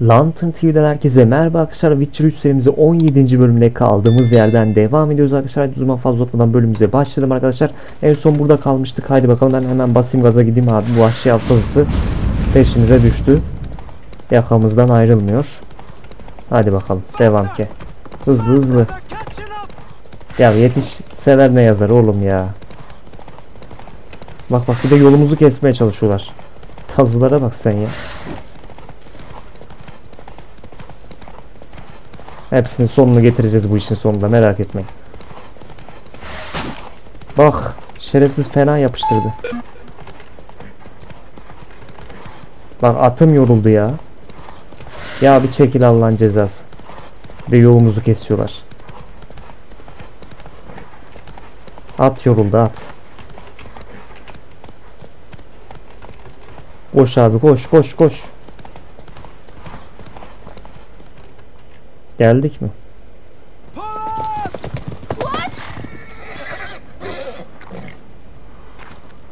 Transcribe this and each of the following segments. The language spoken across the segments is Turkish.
Lantern TV'den herkese merhaba arkadaşlar. Witcher 3 serimize 17. bölümle kaldığımız yerden devam ediyoruz arkadaşlar. O zaman fazla uzatmadan bölümümüze başlayalım arkadaşlar. En son burada kalmıştık. Haydi bakalım, ben hemen basayım gaza gideyim abi. Bu vahşi hafızası peşimize düştü. Yakamızdan ayrılmıyor. Hadi bakalım, devam ki. Hızlı hızlı. Ya yetiş sever ne yazar oğlum ya. Bak bak, bir de yolumuzu kesmeye çalışıyorlar. Tazılara bak sen ya. Hepsinin sonunu getireceğiz bu işin sonunda, merak etmeyin. Bak, şerefsiz fena yapıştırdı. Bak, atım yoruldu ya. Ya bir çekil Allah'ın cezası. Bir de yolumuzu kesiyorlar. At yoruldu, at. Koş abi, koş koş koş. Geldik mi?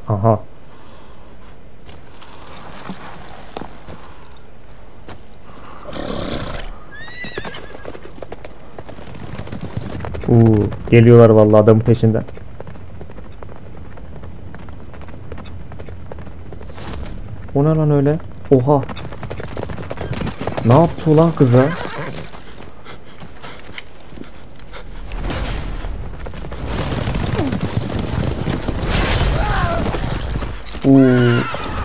Aha. Geliyorlar vallahi adamın peşinden. O ne lan öyle? Oha. Ne yaptı ulan kıza?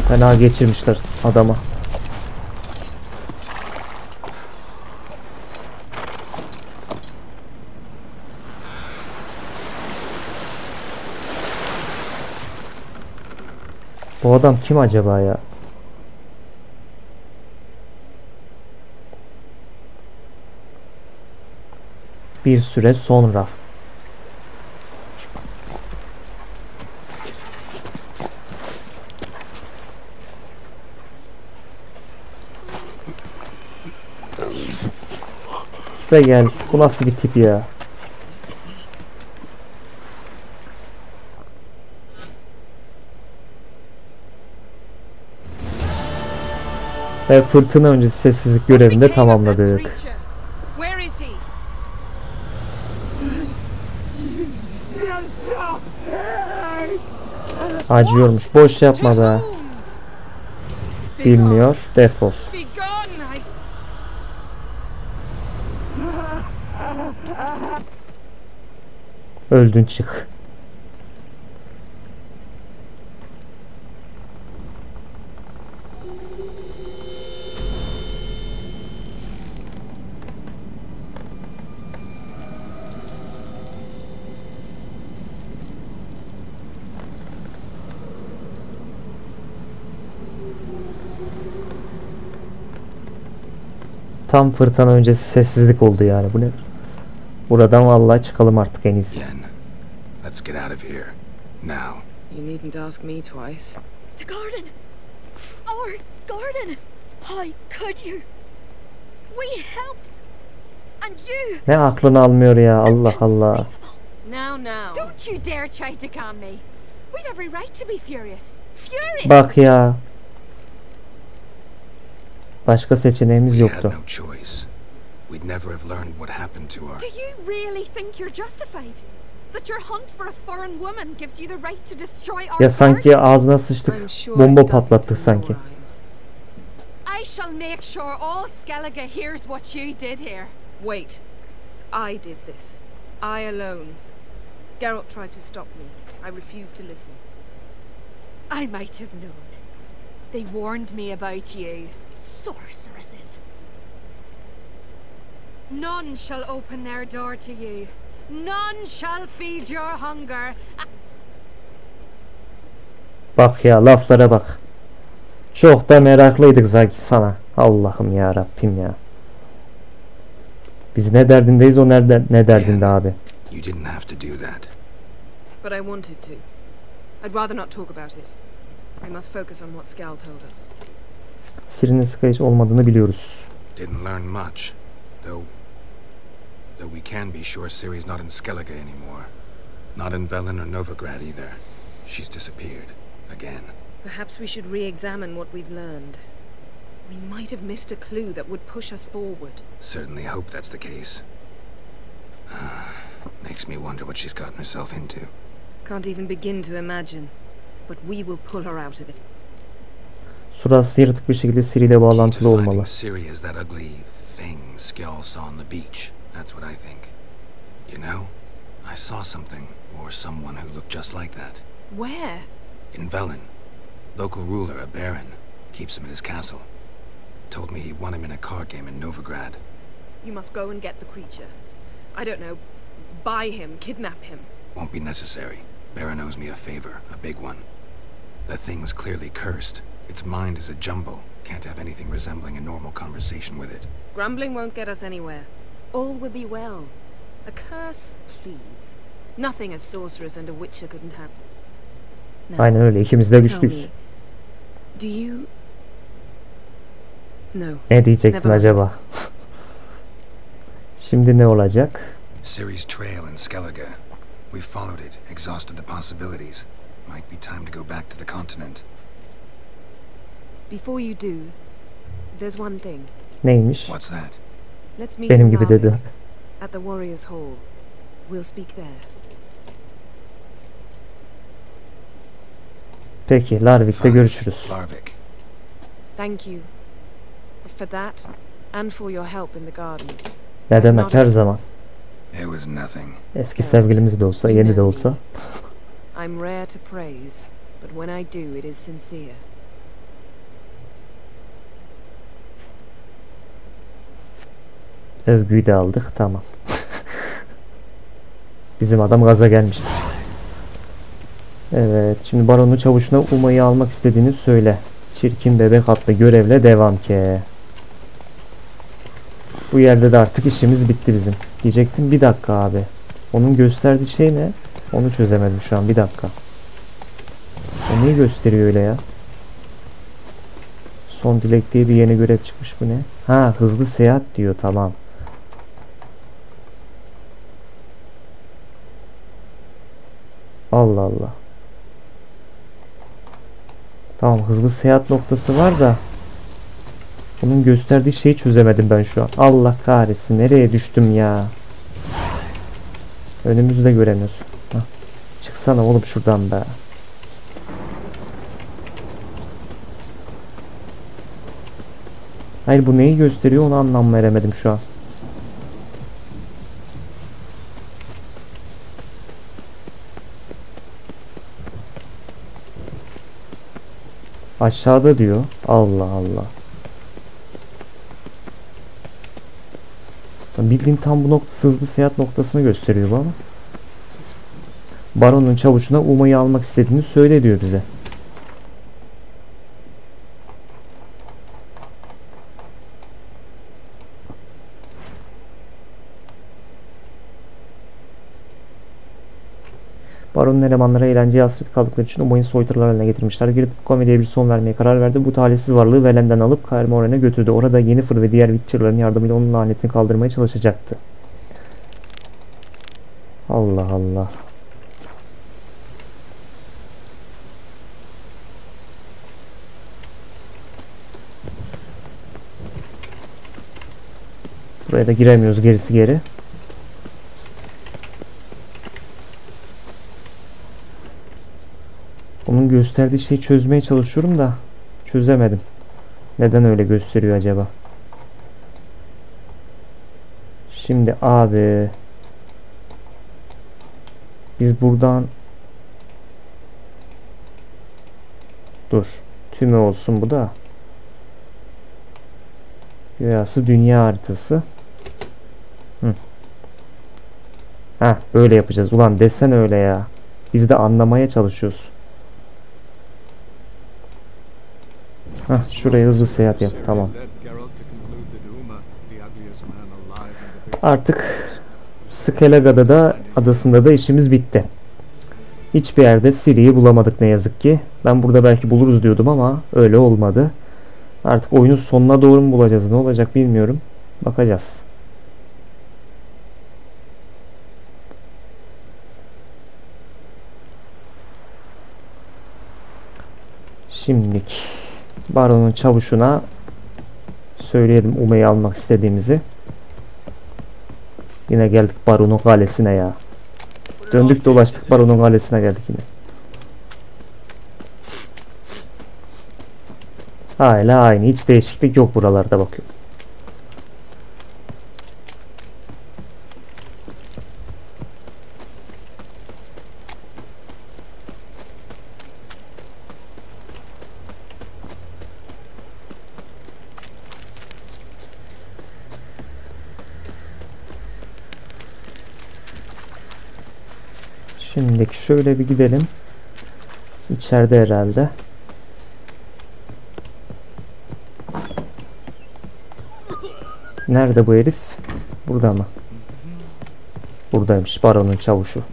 Fena geçirmişler adama. Bu adam kim acaba ya? Bir süre sonra. Ve gel. Bu nasıl bir tip ya? Ve fırtına öncesi sessizlik görevini de tamamladık. Acıyormuş. Boş yapma be. Bilmiyor. Defol. Öldün, çık. Tam fırtına öncesi sessizlik oldu yani. Bu ne? Buradan vallahi çıkalım artık en iyisi. Let's get out of here now. You needn't ask me twice. The garden. Our garden. How could you? We helped. And you. Ne aklını almıyor ya, Allah Allah. Now. Don't you dare try to calm me. We've every right to be furious. Furious. Bak ya. Başka seçeneğimiz yoktu. No choice. We'd never have learned what happened to her. Do you really think you're justified? That your hunt for a foreign woman gives you the right to destroy our Ya sanki ağzına sıçtık. Bomba patlattık sanki. I shall make sure all Skellige hears what you did here. Wait. I did this. I alone. Geralt tried to stop me. I refused to listen. I might have known. They warned me about you. Sorceresses. None shall open their door to you. None shall feed your hunger. Bak ya, laflara bak. Çok da meraklıydık sanki sana. Allah'ım ya Rabbim ya. Biz ne derdindeyiz, o ne derdinde abi. You didn't have to do that. But I wanted to. I'd rather not talk about it. We must focus on what Scal told us. Sirinin sıkayıcı olmadığını biliyoruz. Didn't learn much, though we can be sure Ciri's not in Skellige anymore. Not in Velen or Novigrad either. She's disappeared again. Perhaps we should re-examine what we've learned. We might have missed a clue that would push us forward. Certainly hope that's the case. Makes me wonder what she's gotten herself into. Can't even begin to imagine. But we will pull her out of it. Surası yırtık bir şekilde Siri ile bağlantılı olmalı. Siri is that ugly thing Skjall saw on the beach. That's what I think. You know, I saw something or someone who looked just like that. Where? In Velen. Local ruler, a baron, keeps him in his castle. Told me he won him in a card game in Novigrad. You must go and get the creature. I don't know, buy him, kidnap him. Won't be necessary. Baron owes me a favor, a big one. The thing's clearly cursed. Its mind is a jumble. Can't have anything resembling a normal conversation with it. Grumbling won't get us anywhere. All will be well. A curse, please. Nothing a sorceress and a witcher couldn't have. Now, Aynen öyle. İkimiz de tell güçlüyüz. me, do you... No. Ne diyecektin acaba? Şimdi ne olacak? Ciri's trail in Skellige. We followed it, exhausted the possibilities. Might be time to go back to the continent. Before you do, there's one thing. Neymiş? What's that? Let's meet Benim in gibi dedi. Larvik, at the Warriors' Hall. We'll speak there. Peki, Larvik'te görüşürüz. Larvik. Thank you for that and for your help in the garden. Ne demek, her zaman. It was nothing. Eski sevgilimiz de olsa, yeni de olsa. I'm rare to praise, but when I do, it is sincere. Övgüyü de aldık, tamam. Bizim adam gaza gelmiştir. Evet, şimdi baronun çavuşuna Uma'yı almak istediğini söyle. Çirkin bebek adlı görevle devam ki. Bu yerde de artık işimiz bitti bizim. Diyecektim, bir dakika abi. Onun gösterdiği şey ne? Onu çözemedim şu an, bir dakika. O neyi gösteriyor öyle ya? Son dilek diye bir yeni görev çıkmış, bu ne? Ha, hızlı seyahat diyor, tamam. Allah Allah. Tamam, hızlı seyahat noktası var da bunun gösterdiği şeyi çözemedim ben şu an. Allah kahretsin, nereye düştüm ya? Önümüzü de göremiyoruz. Hah. Çıksana oğlum şuradan be. Hayır, bu neyi gösteriyor onu anlam veremedim şu an. Aşağıda diyor. Allah Allah. Bildiğin tam bu nokta, hızlı seyahat noktasını gösteriyor bu ama. Baronun çavuşuna Uma'yı almak istediğini söyle diyor bize. Baron'un elemanları eğlenceye hasret kaldıkları için Uma'yı soytarılar haline getirmişler. Gidip komediye bir son vermeye karar verdi. Bu talihsiz varlığı Velen'den alıp Kaermoren'e götürdü. Orada Yennefer ve diğer Witcher'ların yardımıyla onun lanetini kaldırmaya çalışacaktı. Allah Allah. Buraya da giremiyoruz, gerisi geri. Onun gösterdiği şeyi çözmeye çalışıyorum da çözemedim. Neden öyle gösteriyor acaba? Şimdi abi biz buradan dur. Tümü olsun bu da. Dünyası, dünya haritası. Heh, böyle yapacağız. Ulan desen öyle ya. Biz de anlamaya çalışıyoruz. Heh, şuraya hızlı seyahat yap. Tamam. Artık Skellige da adasında da işimiz bitti. Hiçbir yerde Ciri'yi bulamadık ne yazık ki. Ben burada belki buluruz diyordum ama öyle olmadı. Artık oyunun sonuna doğru mu bulacağız? Ne olacak bilmiyorum. Bakacağız. Şimdilik Baron'un çavuşuna söyleyelim Uma'yı almak istediğimizi. Yine geldik Baron'un kalesine ya. Döndük dolaştık Baron'un kalesine geldik yine. Hala aynı. Hiç değişiklik yok buralarda bakıyorum. Şimdi şöyle bir gidelim. İçeride herhalde. Nerede bu herif? Burada mı? Buradaymış Baron'un çavuşu.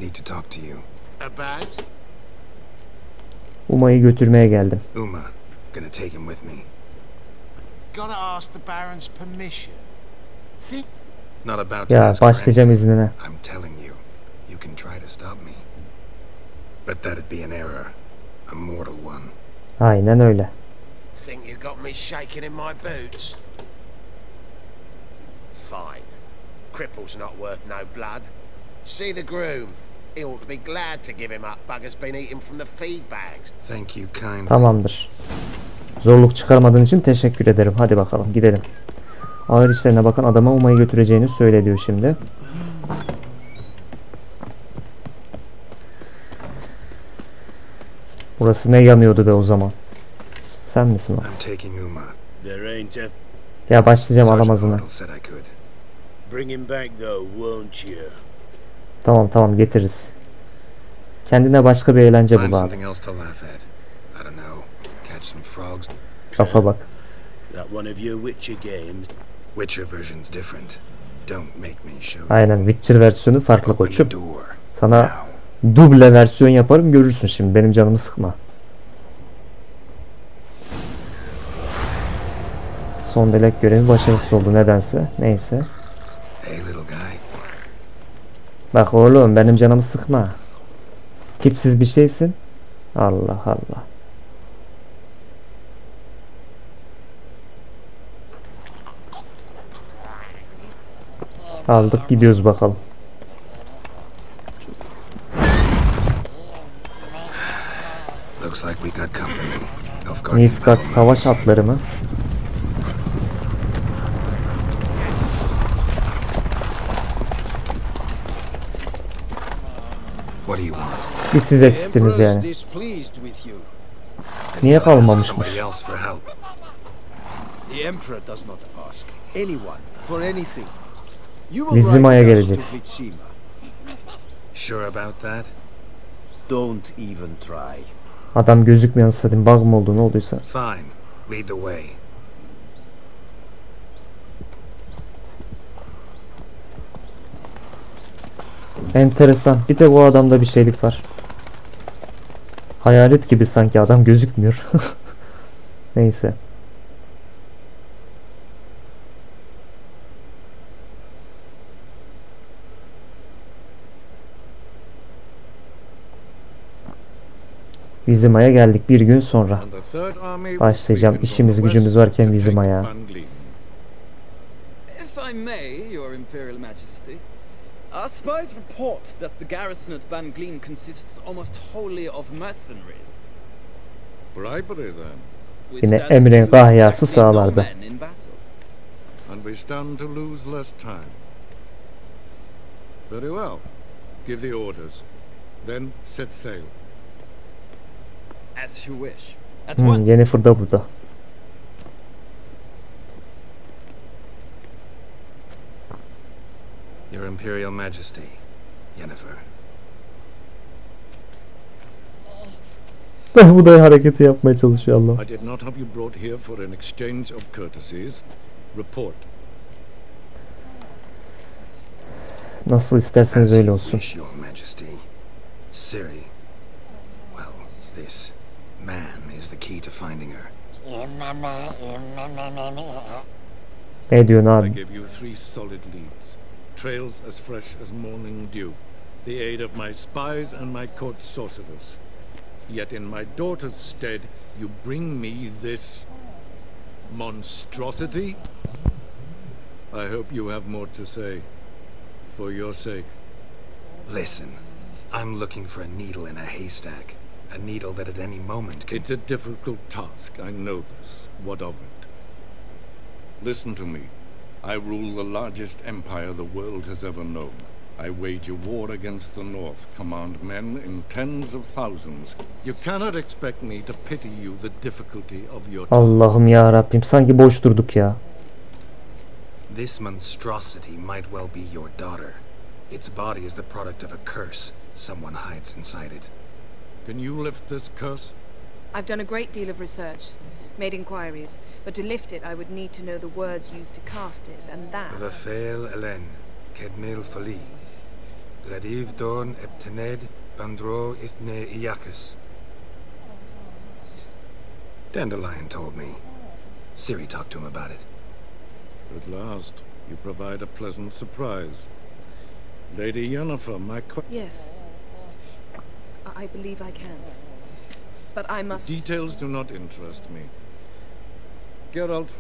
Uma'yı götürmeye geldim. Uma, gonna take him with me. Gotta ask the Baron's permission. See? Not about to Ya ask for başlayacağım anything. iznine. I'm telling you, you can try to stop me. But that'd be an error. A mortal one. Aynen öyle. Think you got me shaking in my boots? Fine. Cripple's not worth no blood. See the groom. He ought to be glad to give him up. Bugger's been eating from the feed bags. Thank you kindly. Tamamdır. Zorluk çıkarmadığın için teşekkür ederim. Hadi bakalım gidelim. Ağır işlerine bakan adama Uma'yı götüreceğini söyle diyor şimdi. Burası ne yanıyordu be o zaman? Sen misin o? I'm taking Uma. There ain't a... Ya başlayacağım Sergeant alamazına. Arnold said I could. Bring him back though, won't you? Tamam getiririz. Kendine başka bir eğlence Find bul abi. something else to laugh at. I don't know. Catch some frogs. Kafa bak. That one of your Witcher games? Witcher version's different. Don't make me show you. Aynen Witcher versiyonu farklı Open the koçum. door. Sana Now. duble versiyon yaparım görürsün şimdi. Benim canımı sıkma. Son delek görevi başarısız oldu nedense. Neyse. Hey little guy. Bak oğlum benim canımı sıkma. Tipsiz bir şeysin. Allah Allah. Aldık gidiyoruz bakalım. Looks like we got company. Nilfgaard Nilfgaard savaş atları mı? What do you want? Bir siz eksiktiniz yani. Niye kalmamışmış? Somebody else for help. The Emperor does not ask anyone for anything. You will Vizima'ya ride us to gelecek. Vizima. Sure about that? Don't even try. Adam gözükmüyor satayım. Bug mı oldu ne olduysa. Fine. Lead the way. Enteresan. Bir tek o adamda bir şeylik var. Hayalet gibi sanki adam gözükmüyor. Neyse. Vizima'ya geldik bir gün sonra. Başlayacağım. İşimiz gücümüz varken Vizima'ya. If I may, Your Imperial Majesty, our spies report that the garrison at Ban Glean consists almost wholly of mercenaries. Bribery then. Yine emrin kahyası sağlardı. And we stand to lose less time. Very well. Give the orders. Then set sail. As you wish. At once. Yennefer da burada. Your Imperial Majesty, Yennefer. Bu da hareketi yapmaya çalışıyor Allah. I did not have you brought here for an exchange of courtesies. Report. Nasıl isterseniz As öyle you olsun. wish, Your Majesty. Ciri. Well, this man is the key to finding her. Ne diyorsun I abi? gave you 3 solid leads. Trails as fresh as morning dew. The aid of my spies and my court sorcerers. Yet in my daughter's stead, you bring me this. monstrosity? I hope you have more to say. For your sake. Listen, I'm looking for a needle in a haystack. A needle that at any moment can... It's a difficult task, I know this. What of it? Listen to me. I rule the largest empire the world has ever known. I wage a war against the North, command men in tens of thousands. You cannot expect me to pity you the difficulty of your task. Allah'ım ya Rabbim, sanki boş durduk ya. This monstrosity might well be your daughter. Its body is the product of a curse. Someone hides inside it. Can you lift this curse? I've done a great deal of research, made inquiries, but to lift it I would need to know the words used to cast it, and that... Vafel Elen, Kedmil Fali, Gladiv Dorn Eptened, Bandro Ithne Iakis. Dandelion told me. Siri talked to him about it. At last, you provide a pleasant surprise. Lady Yennefer, Yes. I believe I can. But I must... Details do not interest me. Geralt,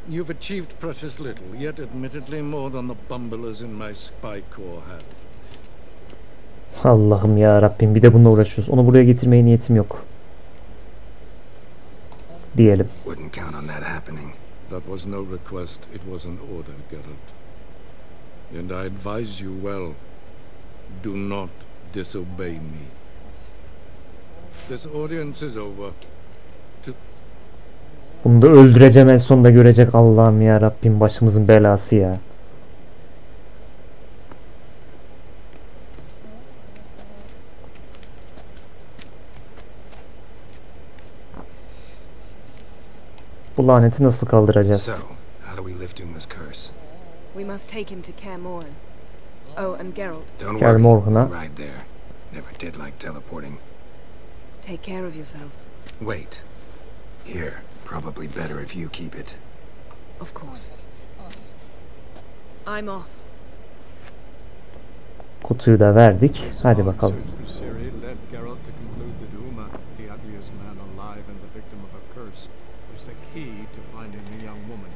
you've achieved precious little, yet admittedly more than the bumblers in my spy corps have. Allah'ım ya Rabbim, bir de bununla uğraşıyoruz. Onu buraya getirmeye niyetim yok. Diyelim. Wouldn't count on that happening. That was no request, it was an order, Geralt. And I advise you well, do not disobey me. This audience is over. Bunu da öldüreceğim, en sonunda görecek. Allah'ım ya Rabbim, başımızın belası ya. Bu laneti nasıl kaldıracağız? So, how do we lift Uma's curse? We must take him to Kaer Morhen. Oh, and Geralt. Don't Kaer worry, Morhen'a. we'll ride there. Never did like teleporting. Take care of yourself. Wait. Here, probably better if you keep it. Of course. I'm off. Kutuyu da verdik. Hadi bakalım. Siri led Geralt to conclude that Uma, the ugliest man alive and the victim of a curse, was the key to finding the young woman.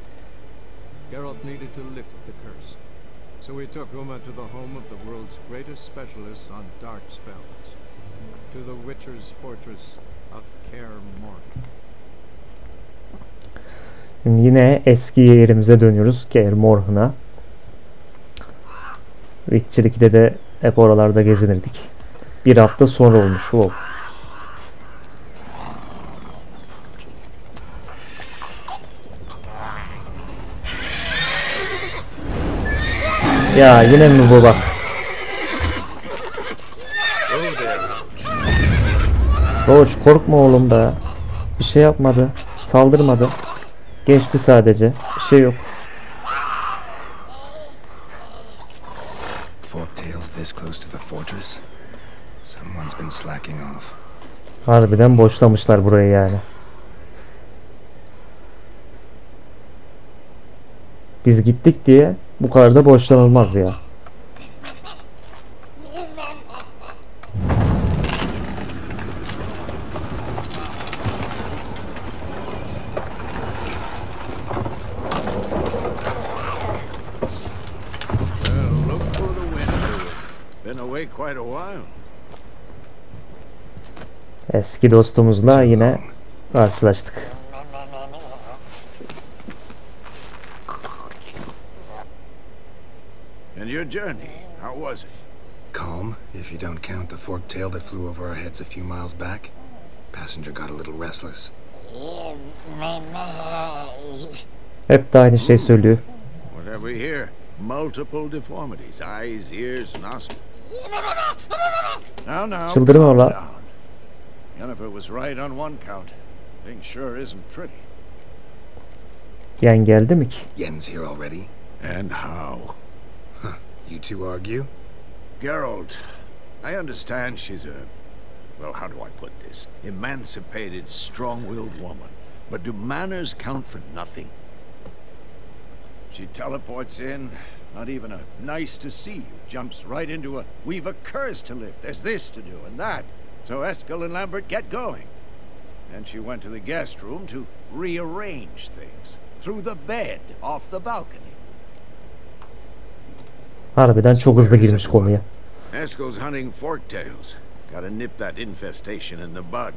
Geralt needed to lift the curse, so he took Uma to the home of the world's greatest specialist on dark spells, to the Witcher's fortress of Kaer Morhen. Şimdi yine eski yerimize dönüyoruz. Kaer Morhen'a. Witcher 2'de de hep oralarda gezinirdik. Bir hafta sonra olmuş. Wow. Ya yine mi bu bak? Roach, korkma oğlum da. Bir şey yapmadı. Saldırmadı. Geçti sadece. Bir şey yok. Harbiden boşlamışlar burayı yani. Biz gittik diye bu kadar da boşlanılmaz ya. Eski dostumuzla yine karşılaştık. And your journey, how was it? Calm, if you don't count the forked tail that flew over our heads a few miles back. Passenger got a little restless. Hep de aynı şey söylüyor. What have we here? Multiple deformities, eyes, ears, nostrils. Now, Çıldırma calm ola. down. Yennefer was right on one count. Things sure isn't pretty. Yen geldi mi ki? Yen's here already. And how? You two argue? Geralt, I understand she's a... well, how do I put this? Emancipated, strong-willed woman. But do manners count for nothing? She teleports in, not even a nice to see you, jumps right into a we've a curse to lift, there's this to do and that. So Eskel and Lambert get going. And she went to the guest room to rearrange things. through the bed off the balcony. Harbiden çok hızlı girmiş konuya. Eskel's hunting forktails. Gotta nip that infestation in the bud.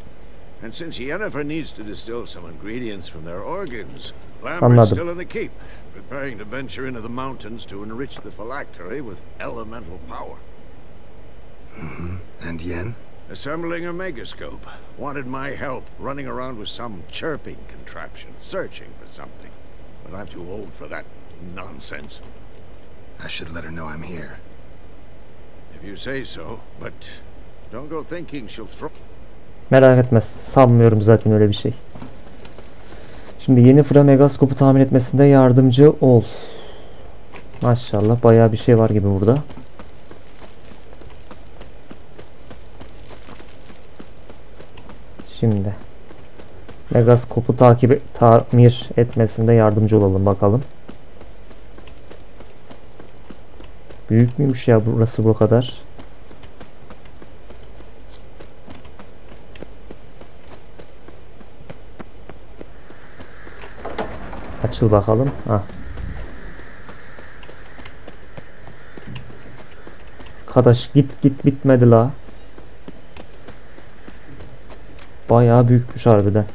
And since Yennefer needs to distill some ingredients from their organs, Lambert's still in the keep, preparing to venture into the mountains to enrich the phylactery with elemental power. And Yen? Assembling a megascope. Wanted my help running around with some chirping contraption, searching for something. But I'm too old for that nonsense. I should let her know I'm here. If you say so, but don't go thinking she'll throw... Merak etmez. Sanmıyorum zaten öyle bir şey. Şimdi Yennefer'a megaskopu tamir etmesinde yardımcı ol. Maşallah bayağı bir şey var gibi burada. Şimdi megaskopu tamir etmesinde yardımcı olalım bakalım. Büyük müymüş ya burası bu kadar? Açıl bakalım. Ha. Arkadaş git bitmedi la. Bayağı büyükmüş harbiden.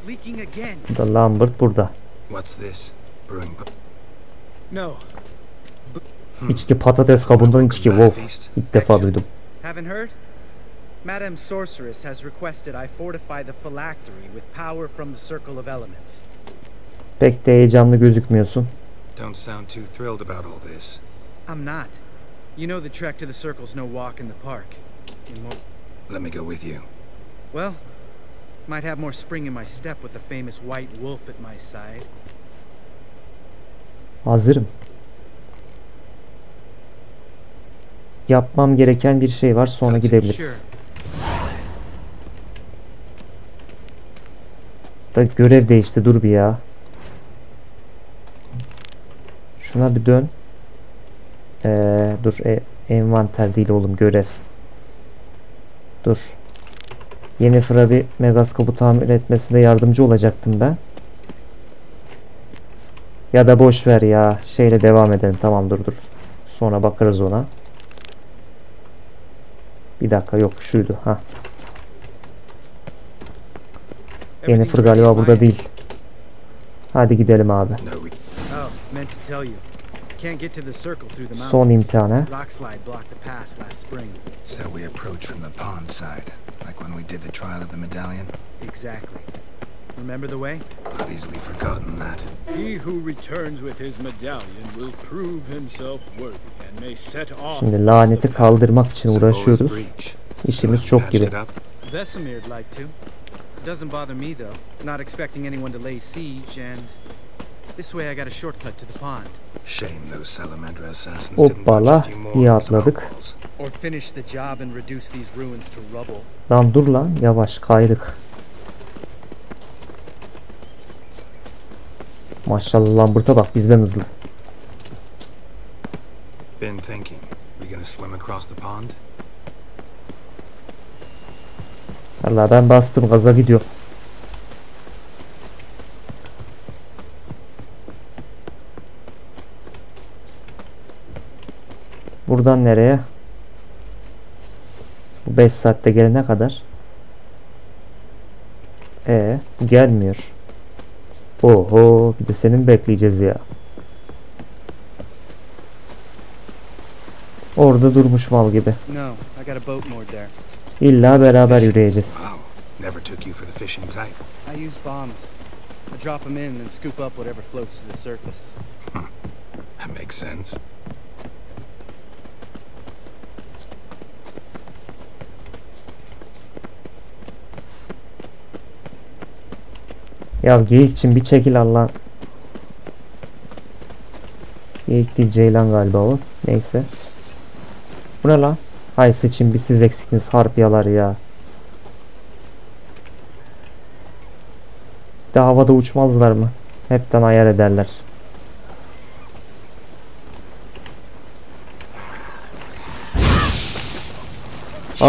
Leaking again. Burada Lambert burada. What's this? Brewing. No. İçki patates kabuğundan içki. Wow. İlk defa duydum. Haven't heard? Madame Sorceress has requested I fortify the phylactery with power from the circle of elements. Pek de heyecanlı gözükmüyorsun. Don't sound too thrilled about all this. I'm not. You know the trek to the circle's no walk in the park. Let me go with you. Well, might have more spring in my step with the famous white wolf at my side. Hazırım. Yapmam gereken bir şey var, sonra gidebiliriz. Da görev değişti, dur bir ya. Şuna bir dön. Dur, envanter değil oğlum, görev. Dur. Yennefer'a bir megaskopu tamir etmesinde yardımcı olacaktım ben. Ya da boş ver ya. Şeyle devam edelim. Tamam, dur. Sonra bakarız ona. Bir dakika, yok şuydu. Ha. Yennefer galiba burada değil. Hadi gidelim abi. Son imtihanı. So we approach from the pond side, like when we did the trial of the medallion. Exactly. Remember the way? Not easily forgotten that. He who returns with his medallion will prove himself worthy and may set off. Şimdi laneti kaldırmak için uğraşıyoruz. İşimiz çok gibi. Vesemir'd like to. Doesn't bother me though. Not expecting anyone to lay siege, and this way I got a shortcut to the pond. Shame those salamander assassins didn't Hoppala, iyi atladık. Or finish the job and reduce these ruins to rubble. Lan dur lan, yavaş kaydık. Maşallah Lambert'a bak, bizden hızlı. Been thinking. We gonna swim across the pond? Vallahi ben bastım gaza, gidiyorum. Buradan nereye? Bu 5 saatte gelene kadar. Gelmiyor. Oho, bir de senin bekleyeceğiz ya. Orada durmuş mal gibi. İlla beraber yürüyeceğiz. Never took you for the fishing type. I use bombs. I drop them in and scoop up whatever floats to the surface. That makes sense. Ya geyik için bir çekil Allah. Geyik değil, ceylan galiba o. Neyse. Bu ne lan? Hay seçin, bir siz eksiktiniz harpiyalar ya. De havada uçmazlar mı? Hepten ayar ederler.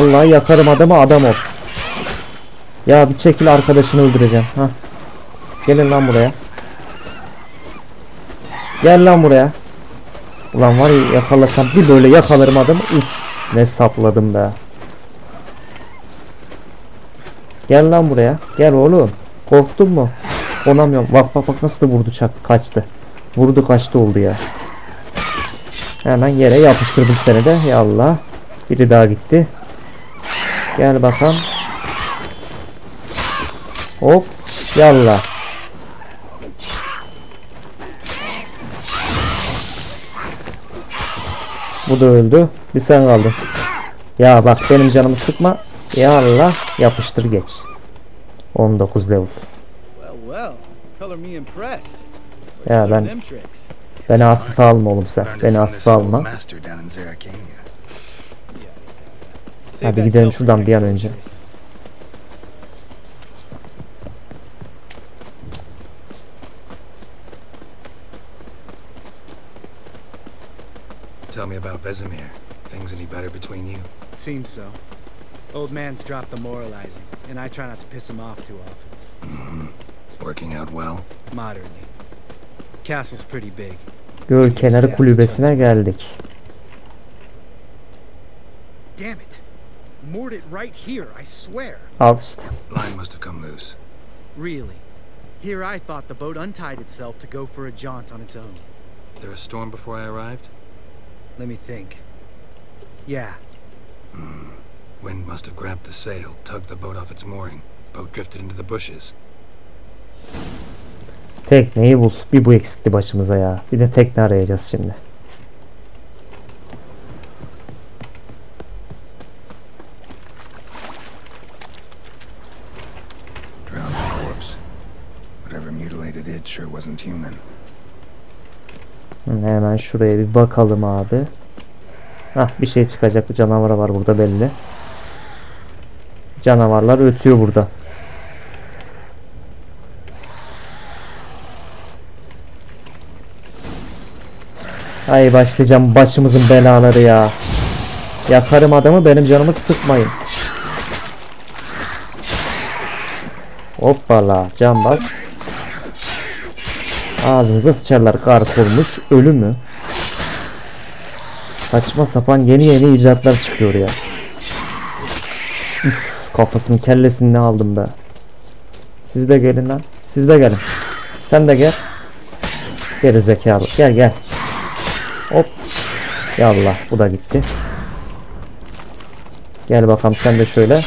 Vallahi yakarım adamı, adam ol. Ya bir çekil, arkadaşını öldüreceğim. Hah. Gelin lan buraya. Gel lan buraya. Ulan var ya, yakalasam bir böyle yakalarım adamı. Üf, ne sapladım be. Gel lan buraya. Gel oğlum. Korktun mu? Onamıyorum. Bak bak bak nasıl da vurdu, kaçtı. Vurdu kaçtı oldu ya. Hemen yere yapıştırdım seni de. Yallah. Biri daha gitti. Gel bakalım. Hop. Yallah. Bu da öldü. Bir sen kaldın. Ya bak benim canımı sıkma. Yallah. Yapıştır geç. 19 level. Ya beni hafife alma oğlum sen. Beni hafife alma. Hadi gidelim şuradan bir an önce. Tell me about Vesemir. Things any better between you? Seems so. Old man's dropped the moralizing, and I try not to piss him off too often. Working out well? Moderately. Castle's pretty big. Göl kenarı kulübesine geldik. Damn it. Moored it right here, I swear. Al işte. Line must have come loose. Really? Here I thought the boat untied itself to go for a jaunt on its own. There a storm before I arrived? Let me think. Yeah. Wind must have grabbed the sail, tugged the boat off its mooring. Boat drifted into the bushes. Tekneyi bul. Bir bu eksikti başımıza ya. Bir de tekne arayacağız şimdi. Drowned corpse. Whatever mutilated it sure wasn't human. Hemen şuraya bir bakalım abi. Hah, bir şey çıkacak. Bir canavar var burada belli. Canavarlar ötüyor burada. Ay başlayacağım başımızın belaları ya. Yakarım adamı, benim canımı sıkmayın. Hoppala, can bas. Ağzınıza sıçarlar, kar olmuş. Ölü mü? Saçma sapan yeni icatlar çıkıyor ya. Üf, kafasını kellesini ne aldım be. Siz de gelin lan. Siz de gelin. Sen de gel. Geri zekalı. Gel gel. Hop. Yallah, bu da gitti. Gel bakalım sen de şöyle.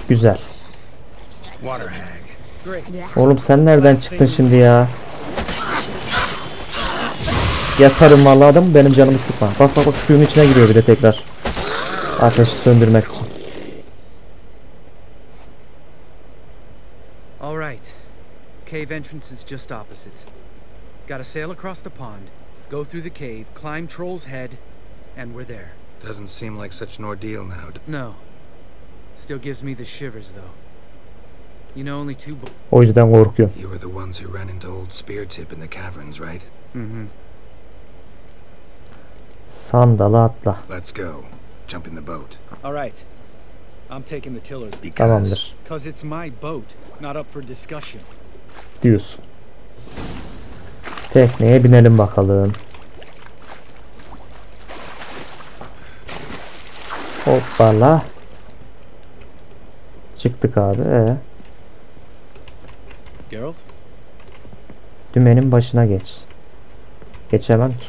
Güzel. Oğlum sen nereden çıktın şimdi ya? Yakarım vallahi adam, benim canımı sıkma. Bak bak bak, suyun içine giriyor bir de tekrar. Ateşi söndürmek için. All right. Cave entrance is just opposites. Gotta sail across the pond, go through the cave, climb Troll's Head, and we're there. Doesn't seem like such an ordeal now. No. Still gives me the shivers though. You know, only two. O yüzden korkuyorum. You were the ones who ran into old Spear Tip in the caverns, right? Mm-hmm. Sandala atla. Let's go. Jump in the boat. All right. I'm taking the tiller. Tamamdır. Because it's my boat, not up for discussion. Diyorsun. Tekneye binelim bakalım. Hoppala. Çıktık abi. Geralt? Dümenin başına geç. Geçemem ki.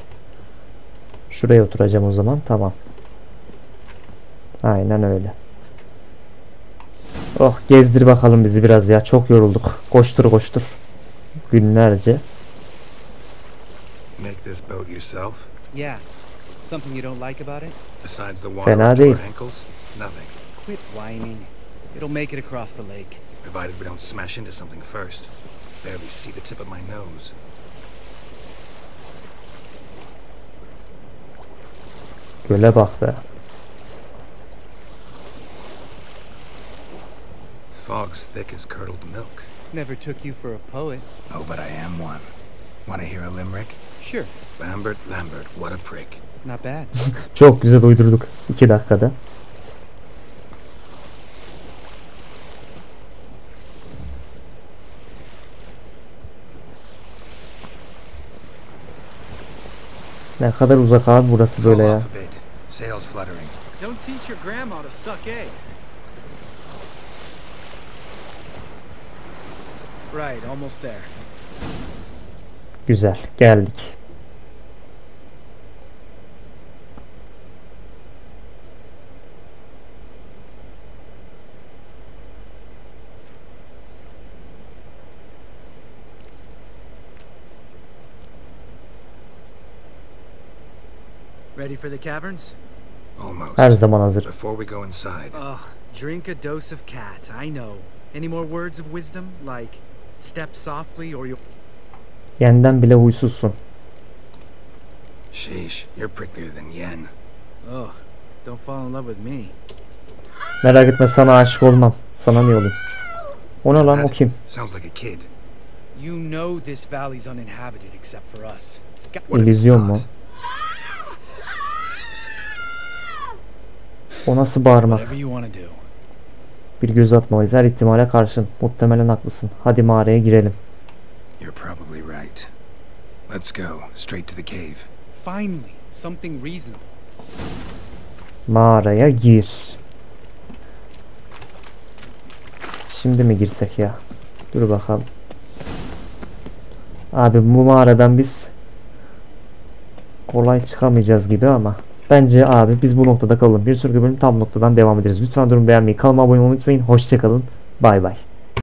Şuraya oturacağım o zaman. Tamam. Aynen öyle. Oh, gezdir bakalım bizi biraz ya. Çok yorulduk. Koştur koştur. Günlerce. Make this boat yourself? Yeah. Something you don't like about it? Besides the water Fena up to değil. our ankles? Nothing. Quit whining. It'll make it across the lake. Provided we don't smash into something first. Barely see the tip of my nose. Göle bak be. Fog's thick as curdled milk. Never took you for a poet. Oh, but I am one. Want to hear a limerick? Sure. Lambert, Lambert, what a prick. Not bad. Çok güzel uydurduk 2 dakikada. Ne kadar uzak abi burası böyle ya. Sails fluttering. Don't teach your grandma to suck eggs. Right, almost there. Güzel, geldik. Ready for the caverns? Almost. Her zaman hazır. Before we go inside. Ugh, drink a dose of cat, I know. Any more words of wisdom? Like, step softly or you'll... Yenden bile huysuzsun. Sheesh, you're pricklier than Yen. Ugh, don't fall in love with me. Merak etme, sana aşık olmam. Sana niye olayım? O ne lan, o kim? Sounds like a kid. You know this valley's uninhabited except for us. İllüzyon mu? O nasıl bağırmak? Whatever you wanna do. Bir göz atmalıyız her ihtimale karşın. Muhtemelen haklısın. Hadi mağaraya girelim. You're probably right. Let's go straight to the cave. Finally, something reasonable. Mağaraya gir. Şimdi mi girsek ya? Dur bakalım. Abi bu mağaradan biz kolay çıkamayacağız gibi ama bence abi biz bu noktada kalalım. Bir sonraki bölüm tam noktadan devam ederiz. Lütfen durum beğenmeyi, kanalıma abone olmayı unutmayın. Hoşçakalın. Bay bay.